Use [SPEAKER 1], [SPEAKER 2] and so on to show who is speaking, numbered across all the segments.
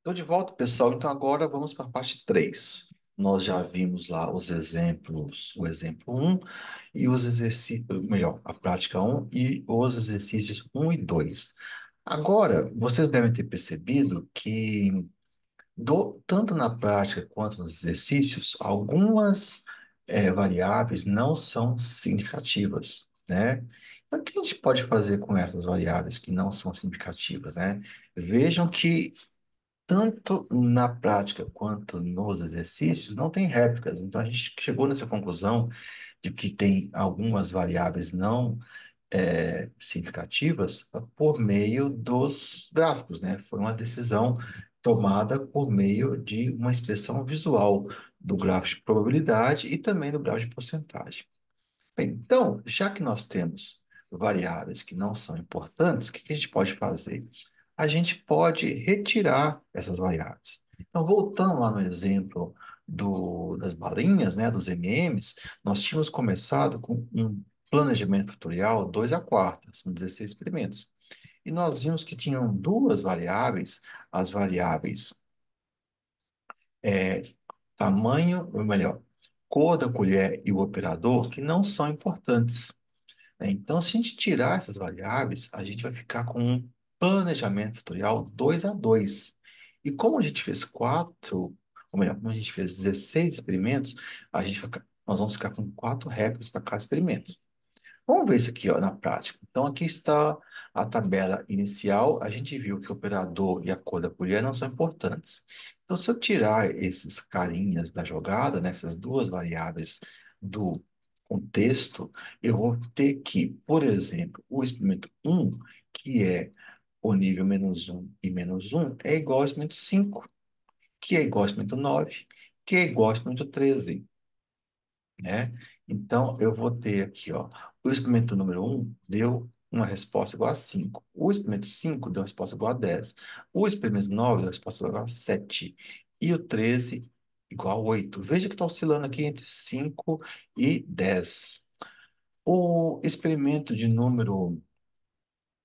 [SPEAKER 1] Estou de volta, pessoal. Então agora vamos para a parte 3. Nós já vimos lá os exemplos, o exemplo um e os exercícios, melhor, a prática um e os exercícios um e 2. Agora, vocês devem ter percebido que tanto na prática quanto nos exercícios, algumas variáveis não são significativas, né? Então, o que a gente pode fazer com essas variáveis que não são significativas, né? Vejam que tanto na prática quanto nos exercícios, não tem réplicas. Então, a gente chegou nessa conclusão de que tem algumas variáveis não significativas por meio dos gráficos, né? Foi uma decisão tomada por meio de uma expressão visual do gráfico de probabilidade e também do gráfico de porcentagem. Bem, então, já que nós temos variáveis que não são importantes, o que que a gente pode fazer? A gente pode retirar essas variáveis. Então, voltando lá no exemplo das balinhas, né, dos MMs, nós tínhamos começado com um planejamento fatorial 2 a quarta, são 16 experimentos. E nós vimos que tinham duas variáveis, as variáveis é, tamanho, ou melhor, cor da colher e o operador, que não são importantes, né? Então, se a gente tirar essas variáveis, a gente vai ficar com um planejamento fatorial 2 a 2. E como a gente fez quatro, ou melhor, como a gente fez 16 experimentos, nós vamos ficar com quatro réplicas para cada experimento. Vamos ver isso aqui, ó, na prática. Então, aqui está a tabela inicial. A gente viu que o operador e a cor da colher não são importantes. Então, se eu tirar esses carinhas da jogada, nessas duas variáveis do contexto, eu vou ter que, por exemplo, o experimento um, que é o nível menos um e menos um, é igual ao experimento 5, que é igual ao experimento 9, que é igual ao experimento 13, né? Então, eu vou ter aqui, ó, o experimento número um deu uma resposta igual a 5. O experimento 5 deu uma resposta igual a 10. O experimento 9 deu uma resposta igual a 7. E o 13 igual a 8. Veja que está oscilando aqui entre 5 e 10. O experimento de número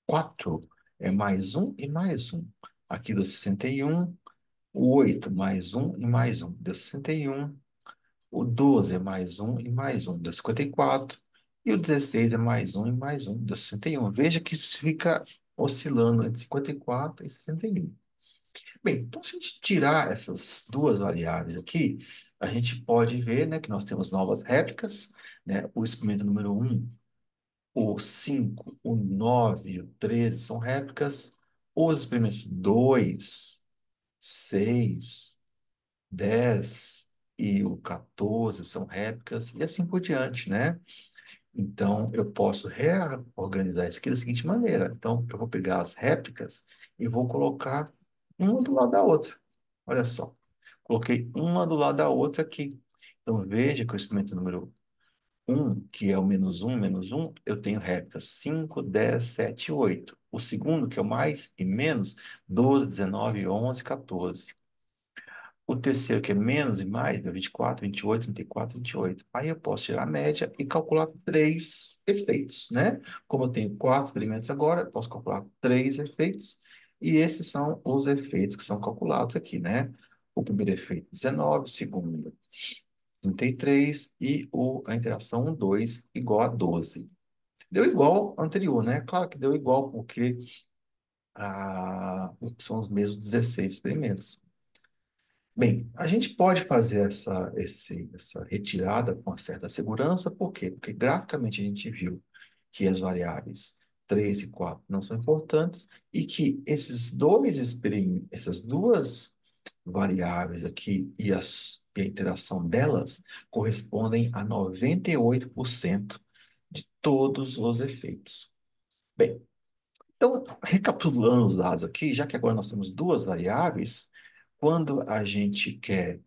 [SPEAKER 1] 4 é mais um e mais um. Aqui deu 61. O 8 mais um e mais um deu 61. O 12 é mais um e mais um, deu 54. E o 16 é mais um e mais um, deu 61. Veja que isso fica oscilando entre 54 e 61. Bem, então se a gente tirar essas duas variáveis aqui, a gente pode ver, né, que nós temos novas réplicas, né? O experimento número um, o 5, o 9 e o 13 são réplicas. Os experimentos 2, 6, 10 e o 14 são réplicas e assim por diante, né? Então, eu posso reorganizar isso aqui da seguinte maneira. Então, eu vou pegar as réplicas e vou colocar uma do lado da outra. Olha só. Coloquei uma do lado da outra aqui. Então, veja que o experimento número um, que é o menos um, eu tenho réplicas 5, 10, 7 e 8. O segundo, que é o mais e menos, 12, 19, 11, 14. O terceiro, que é menos e mais, deu 24, 28, 34, 28. Aí eu posso tirar a média e calcular três efeitos, né? Como eu tenho quatro experimentos agora, eu posso calcular três efeitos. E esses são os efeitos que são calculados aqui, né? O primeiro efeito, 19, o segundo, 33 e a interação 1, 2 igual a 12. Deu igual ao anterior, né? Claro que deu igual porque são os mesmos 16 experimentos. Bem, a gente pode fazer essa retirada com uma certa segurança, por quê? Porque graficamente a gente viu que as variáveis 3 e 4 não são importantes e que essas duas variáveis aqui e a interação delas correspondem a 98% de todos os efeitos. Bem, então, recapitulando os dados aqui, já que agora nós temos duas variáveis, quando a gente quer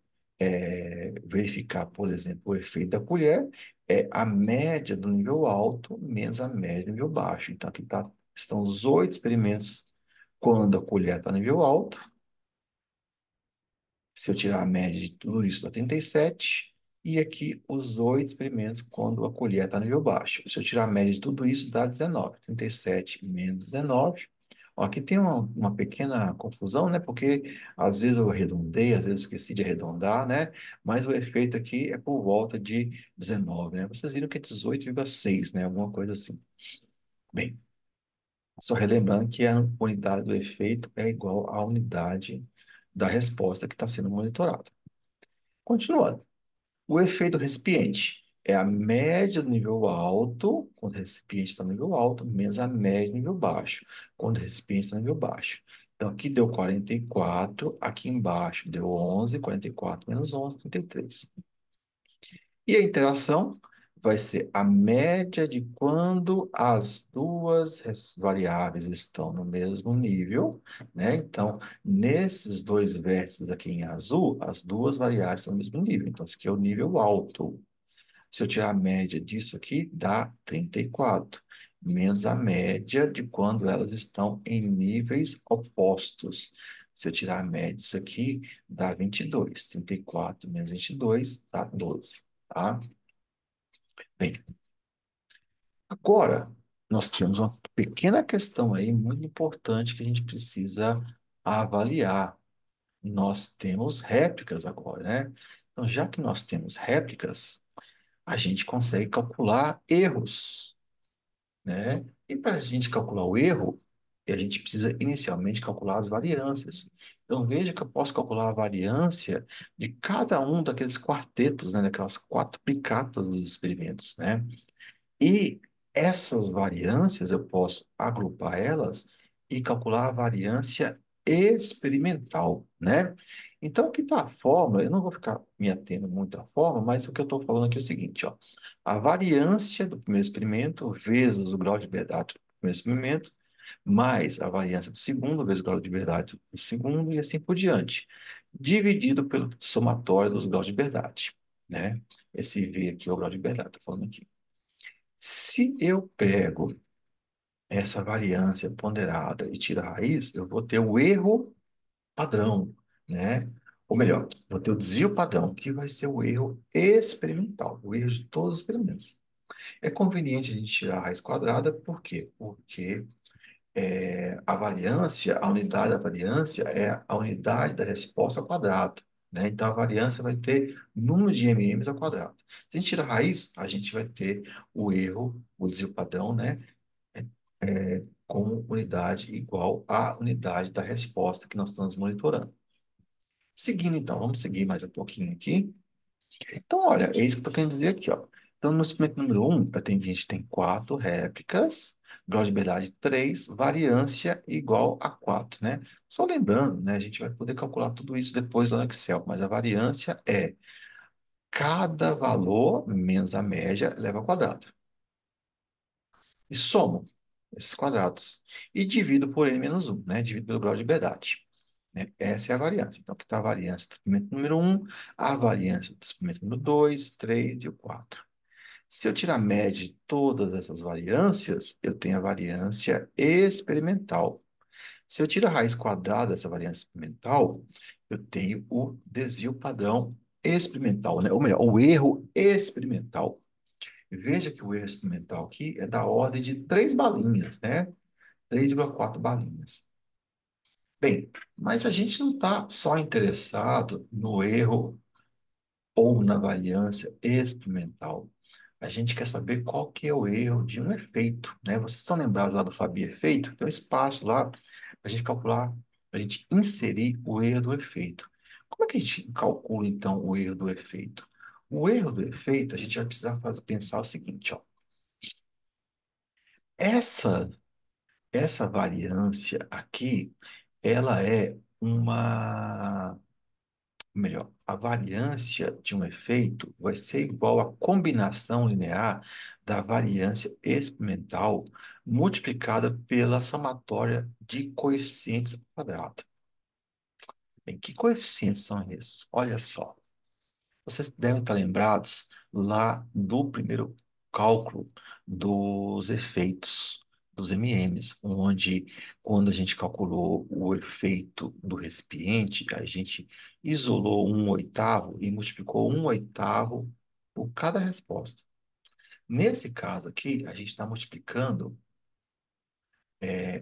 [SPEAKER 1] verificar, por exemplo, o efeito da colher, é a média do nível alto menos a média do nível baixo. Então, estão os 8 experimentos quando a colher está no nível alto. Se eu tirar a média de tudo isso, dá 37. E aqui os 8 experimentos quando a colher está no nível baixo. Se eu tirar a média de tudo isso, dá 19. 37 menos 19. Ó, aqui tem uma pequena confusão, né? Porque às vezes eu arredondei, às vezes eu esqueci de arredondar, né? Mas o efeito aqui é por volta de 19, né? Vocês viram que é 18,6, né? Alguma coisa assim. Bem, só relembrando que a unidade do efeito é igual à unidade da resposta que está sendo monitorada. Continuando. O efeito recipiente é a média do nível alto, quando o recipiente está no nível alto, menos a média do nível baixo, quando o recipiente está no nível baixo. Então, aqui deu 44, aqui embaixo deu 11, 44 menos 11, 33. E a interação vai ser a média de quando as duas variáveis estão no mesmo nível, né? Então, nesses dois vértices aqui em azul, as duas variáveis estão no mesmo nível. Então, esse aqui é o nível alto. Se eu tirar a média disso aqui, dá 34, menos a média de quando elas estão em níveis opostos. Se eu tirar a média disso aqui, dá 22. 34 menos 22 dá 12, tá? Bem, agora nós temos uma pequena questão aí muito importante que a gente precisa avaliar. Nós temos réplicas agora, né? Então, já que nós temos réplicas, a gente consegue calcular erros, né? E para a gente calcular o erro, a gente precisa inicialmente calcular as variâncias. Então veja que eu posso calcular a variância de cada um daqueles quartetos, né? Daquelas quatro plicatas dos experimentos, né? E essas variâncias eu posso agrupar elas e calcular a variância experimental, né? Então, aqui está a fórmula, eu não vou ficar me atendo muito à fórmula, mas o que eu estou falando aqui é o seguinte, ó. A variância do primeiro experimento vezes o grau de liberdade do primeiro experimento, mais a variância do segundo vezes o grau de liberdade do segundo e assim por diante, dividido pelo somatório dos graus de liberdade, né? Esse V aqui é o grau de liberdade, estou falando aqui. Se eu pego essa variância ponderada e tiro a raiz, eu vou ter o erro padrão, né? Ou melhor, vou ter o desvio padrão, que vai ser o erro experimental, o erro de todos os experimentos. É conveniente a gente tirar a raiz quadrada, por quê? Porque a variância, a unidade da variância é a unidade da resposta ao quadrado, né? Então, a variância vai ter número de mm's ao quadrado. Se a gente tira a raiz, a gente vai ter o erro, o desvio padrão, né? Com unidade igual à unidade da resposta que nós estamos monitorando. Seguindo, então, vamos seguir mais um pouquinho aqui. Então, olha, é isso que eu estou querendo dizer aqui, ó. Então, no experimento número um, a gente tem quatro réplicas, grau de liberdade 3, variância igual a 4, né? Só lembrando, né, a gente vai poder calcular tudo isso depois lá no Excel, mas a variância é cada valor menos a média eleva ao quadrado. E somo esses quadrados. E divido por n menos 1, né? Divido pelo grau de liberdade. Né? Essa é a variância. Então, aqui está a variância do experimento número um, a variância do experimento número 2, 3 e o 4. Se eu tirar a média de todas essas variâncias, eu tenho a variância experimental. Se eu tiro a raiz quadrada dessa variância experimental, eu tenho o desvio padrão experimental, né? Ou melhor, o erro experimental. Veja que o erro experimental aqui é da ordem de 3 balinhas, né? 3,4 balinhas. Bem, mas a gente não está só interessado no erro ou na variância experimental. A gente quer saber qual que é o erro de um efeito, né? Vocês estão lembrados lá do Fabi efeito? Tem um espaço lá para a gente calcular, para a gente inserir o erro do efeito. Como é que a gente calcula, então, o erro do efeito? O erro do efeito, a gente vai precisar pensar o seguinte, ó. Essa Essa variância aqui, ela é melhor, a variância de um efeito vai ser igual à combinação linear da variância experimental multiplicada pela somatória de coeficientes ao quadrado. Bem, que coeficientes são esses? Olha só. Vocês devem estar lembrados lá do primeiro cálculo dos efeitos dos MMs, onde, quando a gente calculou o efeito do recipiente, a gente isolou um oitavo e multiplicou um oitavo por cada resposta. Nesse caso aqui, a gente está multiplicando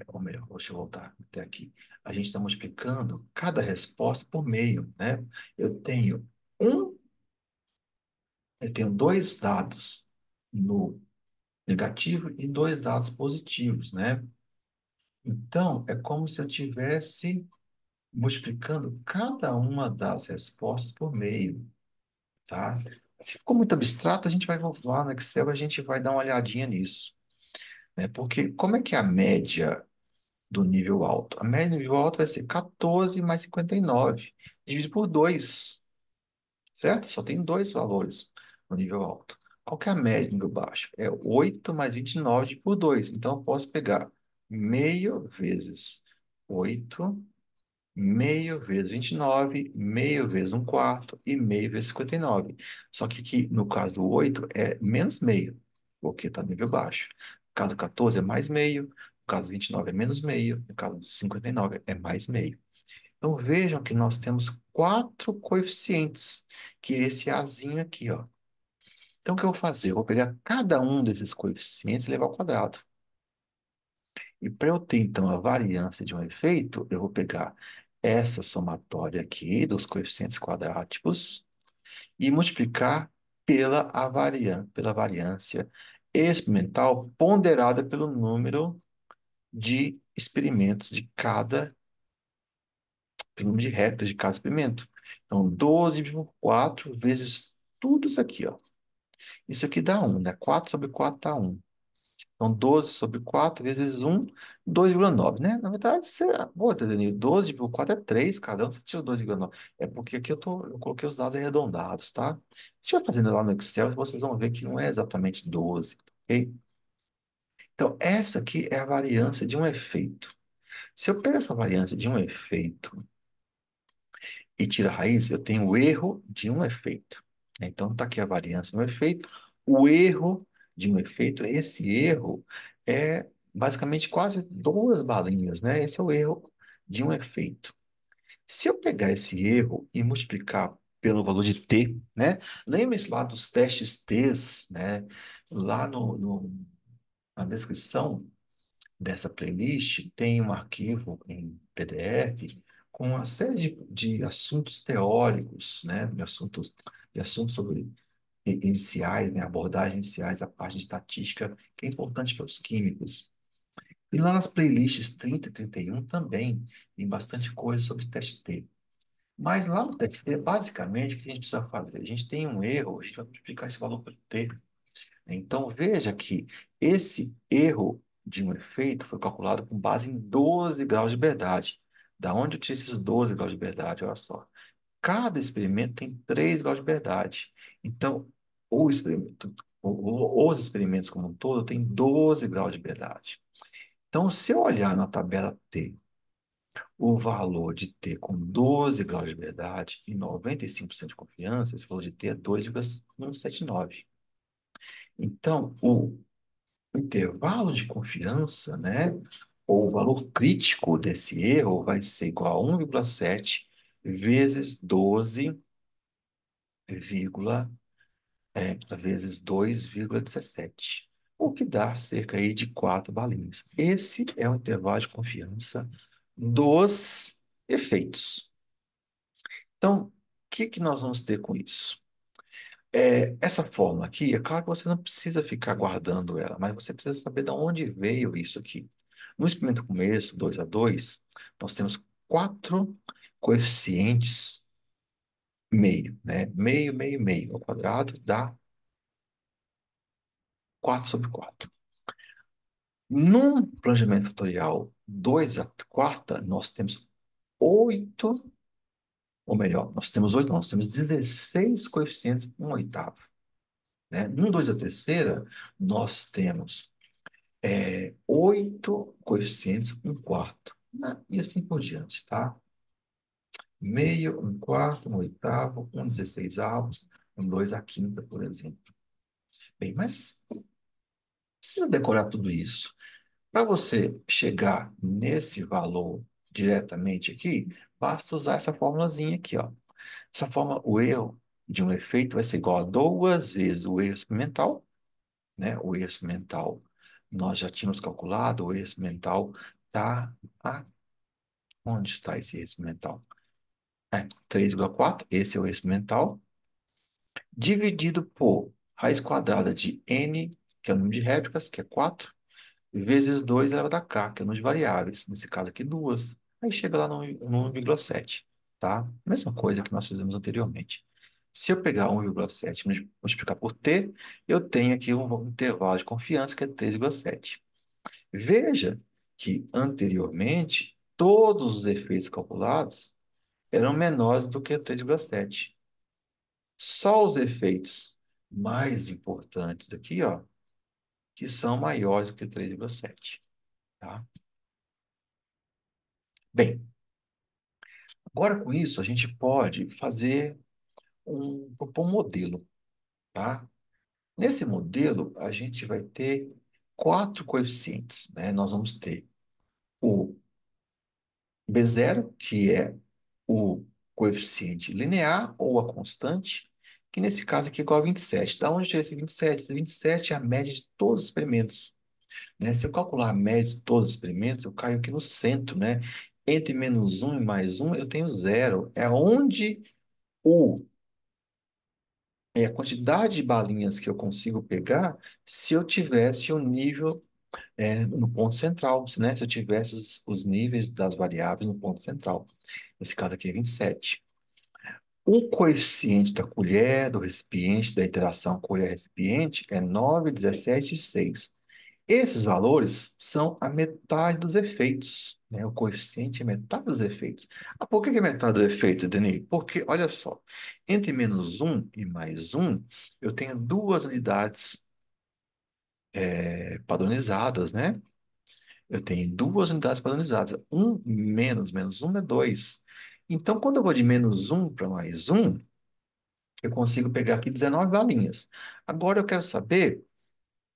[SPEAKER 1] Ou melhor, deixa eu voltar até aqui. A gente está multiplicando cada resposta por meio, né? Eu tenho um, eu tenho dois dados no negativo e dois dados positivos, né? Então, é como se eu tivesse multiplicando cada uma das respostas por meio, tá? Se ficou muito abstrato, a gente vai voltar no Excel, a gente vai dar uma olhadinha nisso, né? Porque como é que é a média do nível alto? A média do nível alto vai ser 14 mais 59 dividido por 2, certo? Só tem dois valores no nível alto. Qual que é a média do nível baixo? É 8 mais 29 por 2. Então, eu posso pegar meio vezes 8, meio vezes 29, meio vezes um quarto e meio vezes 59. Só que aqui, no caso do 8, é menos meio, porque está nível baixo. No caso do 14 é mais meio, no caso do 29 é menos meio, no caso do 59 é mais meio. Então vejam que nós temos quatro coeficientes, que é esse azinho aqui, ó. Então o que eu vou fazer? Eu vou pegar cada um desses coeficientes e levar ao quadrado. E para eu ter, então, a variância de um efeito, eu vou pegar essa somatória aqui dos coeficientes quadráticos e multiplicar pela variância experimental ponderada pelo número de experimentos de cada, pelo número de réplicas de cada experimento. Então, 12,4 vezes tudo isso aqui, ó. Isso aqui dá 1, né? 4 sobre 4 dá 1. Então, 12 sobre 4 vezes 1, 2,9, né? Na verdade, você... Pô, Danilo, 12,4 é 3, cada um, você tirou 2,9. É porque aqui eu coloquei os dados arredondados, tá? A gente vai fazendo lá no Excel e vocês vão ver que não é exatamente 12, ok? Então, essa aqui é a variância de um efeito. Se eu pego essa variância de um efeito e tiro a raiz, eu tenho o erro de um efeito. Então, está aqui a variância de um efeito. O erro de um efeito, esse erro é basicamente quase duas balinhas, né? Esse é o erro de um efeito. Se eu pegar esse erro e multiplicar pelo valor de t, né? Lembre-se lá dos testes t's, né? Lá na descrição dessa playlist tem um arquivo em PDF com uma série de assuntos teóricos, né? De assuntos sobre iniciais, né? Abordagens iniciais, a parte de estatística, que é importante para os químicos. E lá nas playlists 30 e 31 também tem bastante coisa sobre teste T. Mas lá no teste T, basicamente, o que a gente precisa fazer? A gente tem um erro, a gente vai multiplicar esse valor por T. Então, veja que esse erro de um efeito foi calculado com base em 12 graus de liberdade. Da onde eu tirei esses 12 graus de liberdade? Olha só. Cada experimento tem 3 graus de liberdade. Então, o experimento, os experimentos como um todo têm 12 graus de liberdade. Então, se eu olhar na tabela T, o valor de T com 12 graus de liberdade e 95% de confiança, esse valor de T é 2,179. Então, o intervalo de confiança, né, ou o valor crítico desse erro vai ser igual a 1,7 vezes 12, vezes 2,17, o que dá cerca aí de 4 balinhas. Esse é o intervalo de confiança dos efeitos. Então, o que que nós vamos ter com isso? Essa fórmula aqui, é claro que você não precisa ficar guardando ela, mas você precisa saber de onde veio isso aqui. No experimento começo, 2 a 2, nós temos quatro coeficientes meio, né? Meio, meio, meio ao quadrado dá 4 sobre 4. Num planejamento fatorial 2 a quarta, nós temos 8, ou melhor, nós temos 8, nós temos 16 coeficientes, um oitavo, né? Num 2 a terceira, nós temos 8 coeficientes, um quarto, né? E assim por diante, tá? Meio, um quarto, um oitavo, um 16avos, um 2 a quinta, por exemplo. Bem, mas precisa decorar tudo isso. Para você chegar nesse valor diretamente aqui, basta usar essa formulazinha aqui, ó. Essa forma, o erro de um efeito vai ser igual a duas vezes o erro experimental, né? O erro experimental nós já tínhamos calculado o eixo mental, tá? Ah, onde está esse eixo mental? 3,4, esse é o eixo mental, dividido por raiz quadrada de n, que é o número de réplicas, que é 4, vezes 2 elevado a k, que é o número de variáveis, nesse caso aqui duas. Aí chega lá no 1,7, tá? Mesma coisa que nós fizemos anteriormente. Se eu pegar 1,7 e multiplicar por t, eu tenho aqui um intervalo de confiança que é 3,7. Veja que anteriormente todos os efeitos calculados eram menores do que 3,7. Só os efeitos mais importantes aqui, ó, que são maiores do que 3,7, tá? Bem, agora com isso a gente pode fazer propor um modelo, tá? Nesse modelo a gente vai ter quatro coeficientes, né? Nós vamos ter o B0, que é o coeficiente linear ou a constante, que nesse caso aqui é igual a 27. Da onde tira esse 27? Esse 27 é a média de todos os experimentos, né? Se eu calcular a média de todos os experimentos, eu caio aqui no centro, né? Entre -1 e +1, eu tenho zero. É onde a quantidade de balinhas que eu consigo pegar se eu tivesse o nível no ponto central, né? Se eu tivesse os níveis das variáveis no ponto central. Nesse caso aqui é 27. O coeficiente da colher, do recipiente, da interação colher-recipiente é 9, 17 e 6. Esses valores são a metade dos efeitos, né? O coeficiente é metade dos efeitos. Ah, por que que é metade do efeito, Denis? Porque, olha só, entre -1 e +1, eu tenho duas unidades padronizadas, né? Eu tenho duas unidades padronizadas. Um menos menos um é 2. Então, quando eu vou de -1 para +1, eu consigo pegar aqui 19 balinhas. Agora eu quero saber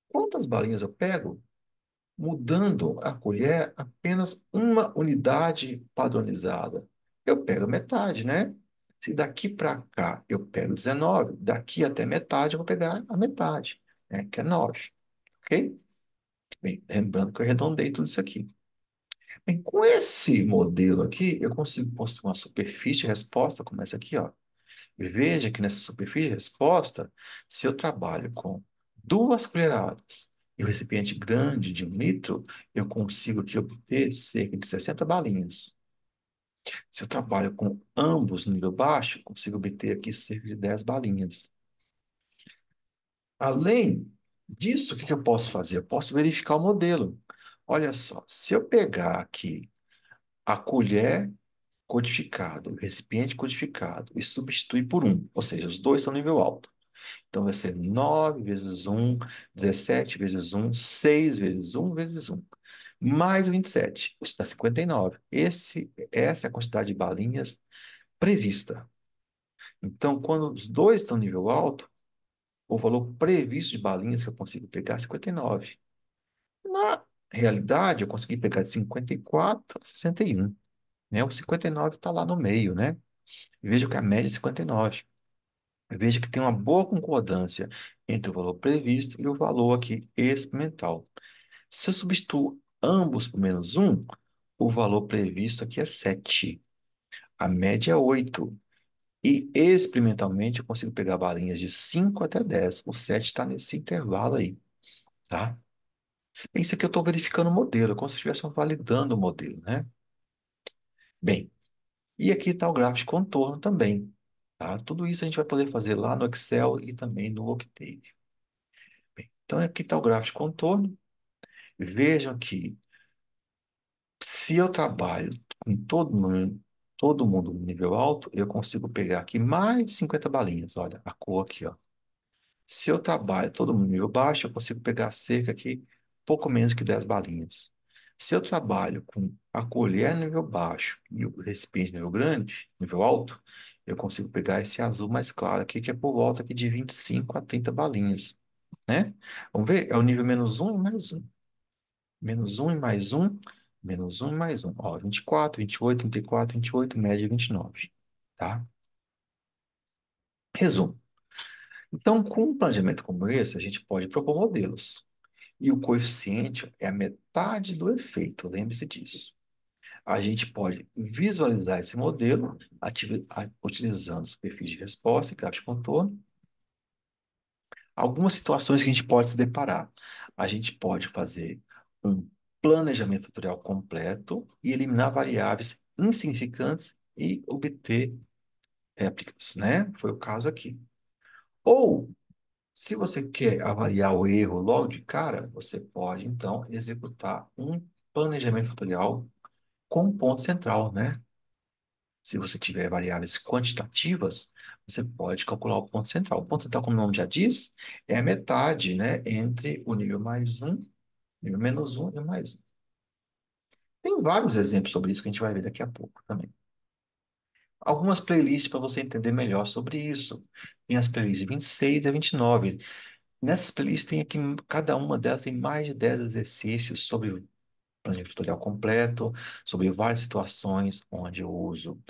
[SPEAKER 1] quantas balinhas eu pego mudando a colher apenas uma unidade padronizada. Eu pego metade, né? Se daqui para cá eu pego 19, daqui até metade eu vou pegar a metade, né? Que é 9, ok? Bem, lembrando que eu arredondei tudo isso aqui. Bem, com esse modelo aqui, eu consigo construir uma superfície de resposta como essa aqui, ó. Veja que nessa superfície de resposta, se eu trabalho com duas colheradas e o recipiente grande de 1 litro, eu consigo aqui obter cerca de 60 balinhas. Se eu trabalho com ambos no nível baixo, eu consigo obter aqui cerca de 10 balinhas. Além disso, o que que eu posso fazer? Eu posso verificar o modelo. Olha só, se eu pegar aqui a colher codificada, o recipiente codificado, e substituir por um, ou seja, os dois estão no nível alto. Então vai ser 9 vezes um, 17 vezes um, 6 vezes um vezes um, mais 27. Isso dá 59. Essa é a quantidade de balinhas prevista. Então, quando os dois estão no nível alto, o valor previsto de balinhas que eu consigo pegar é 59. Na realidade, eu consegui pegar de 54 a 61, né? O 59 está lá no meio, né? Veja que a média é 59. Veja que tem uma boa concordância entre o valor previsto e o valor aqui experimental. Se eu substituo ambos por -1, o valor previsto aqui é 7. A média é 8. E experimentalmente eu consigo pegar balinhas de 5 até 10. O 7 está nesse intervalo aí, tá? Isso aqui eu estou verificando o modelo, como se estivesse validando o modelo, né? Bem, e aqui está o gráfico de contorno também, tá? Tudo isso a gente vai poder fazer lá no Excel e também no Octave. Bem, então aqui está o gráfico de contorno. Vejam que se eu trabalho com todo mundo no nível alto, eu consigo pegar aqui mais de 50 balinhas. Olha, a cor aqui, ó. Se eu trabalho todo mundo no nível baixo, eu consigo pegar cerca aqui, pouco menos que 10 balinhas. Se eu trabalho com a colher no nível baixo e o recipiente no nível grande, nível alto, eu consigo pegar esse azul mais claro aqui, que é por volta aqui de 25 a 30 balinhas, né? Vamos ver? É o nível -1 e +1. -1 e +1, -1 e +1. Ó, 24, 28, 34, 28, média 29, tá? Resumo. Então, com um planejamento como esse, a gente pode propor modelos. E o coeficiente é a metade do efeito, lembre-se disso. A gente pode visualizar esse modelo utilizando os perfis de resposta e gráfico de contorno. Algumas situações que a gente pode se deparar. A gente pode fazer um planejamento fatorial completo e eliminar variáveis insignificantes e obter réplicas, né? Foi o caso aqui. Ou, se você quer avaliar o erro logo de cara, você pode, então, executar um planejamento fatorial com ponto central, né? Se você tiver variáveis quantitativas, você pode calcular o ponto central. O ponto central, como o nome já diz, é a metade, né, entre o nível mais um, nível menos um e o mais um. Tem vários exemplos sobre isso que a gente vai ver daqui a pouco também. Algumas playlists para você entender melhor sobre isso. Tem as playlists 26 a 29. Nessas playlists tem aqui, cada uma delas tem mais de 10 exercícios sobre o planejamento tutorial completo, sobre várias situações onde eu uso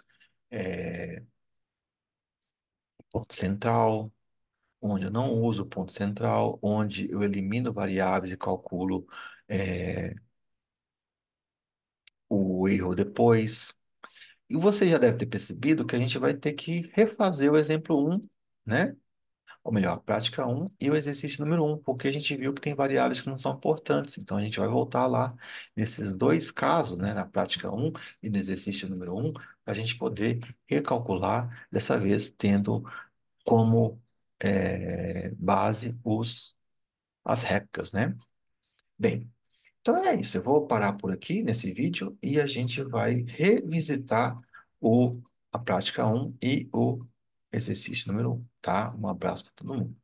[SPEAKER 1] ponto central, onde eu não uso o ponto central, onde eu elimino variáveis e calculo é, o erro depois. E você já deve ter percebido que a gente vai ter que refazer o exemplo um, né? Ou melhor, a prática um e o exercício número um, porque a gente viu que tem variáveis que não são importantes. Então, a gente vai voltar lá nesses dois casos, né? Na prática um e no exercício número um, para a gente poder recalcular, dessa vez tendo como base as réplicas, né? Bem, então é isso. Eu vou parar por aqui nesse vídeo e a gente vai revisitar a prática um e o exercício número um, tá? Um abraço para todo mundo.